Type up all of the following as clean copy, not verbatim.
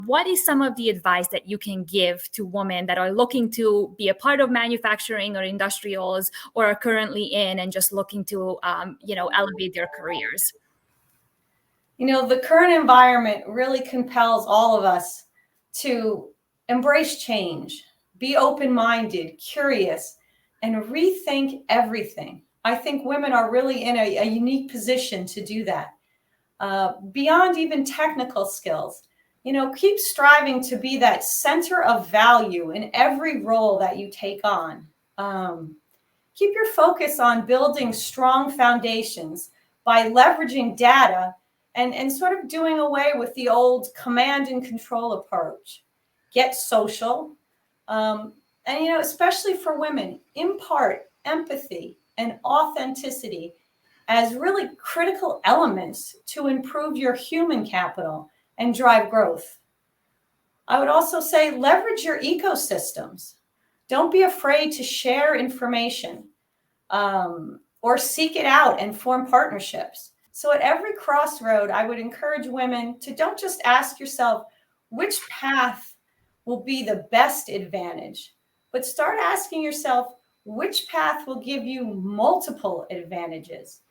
What is some of the advice that you can give to women that are looking to be a part of manufacturing or industrials, or are currently in and just looking to, elevate their careers? The current environment really compels all of us to embrace change, be open-minded, curious, and rethink everything. I think women are really in a unique position to do that. Beyond even technical skills, keep striving to be that center of value in every role that you take on. Keep your focus on building strong foundations by leveraging data and sort of doing away with the old command and control approach. Get social. And, especially for women, impart empathy and authenticity as really critical elements to improve your human capital and drive growth. I would also say leverage your ecosystems. Don't be afraid to share information or seek it out and form partnerships. So at every crossroad, I would encourage women to don't just ask yourself which path will be the best advantage, but start asking yourself which path will give you multiple advantages.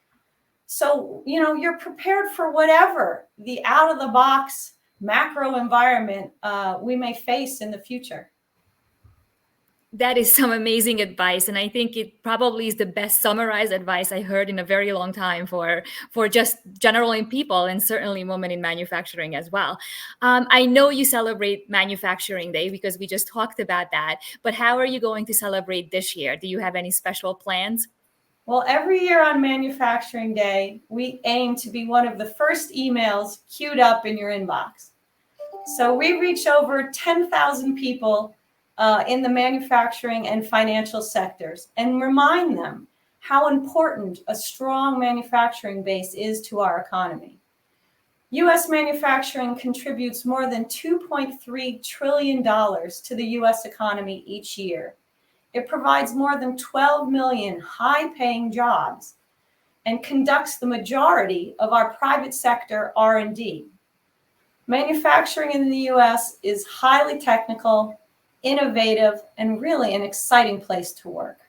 So, you're prepared for whatever the out of the box macro environment we may face in the future. That is some amazing advice, and I think it probably is the best summarized advice I heard in a very long time for just generally people, and certainly women in manufacturing as well. I know you celebrate Manufacturing Day because we just talked about that, but how are you going to celebrate this year? Do you have any special plans? Well, every year on Manufacturing Day, we aim to be one of the first emails queued up in your inbox. So we reach over 10,000 people in the manufacturing and financial sectors and remind them how important a strong manufacturing base is to our economy. U.S. manufacturing contributes more than $2.3 trillion to the U.S. economy each year. It provides more than 12 million high-paying jobs and conducts the majority of our private sector R&D. Manufacturing in the U.S. is highly technical, innovative, and really an exciting place to work.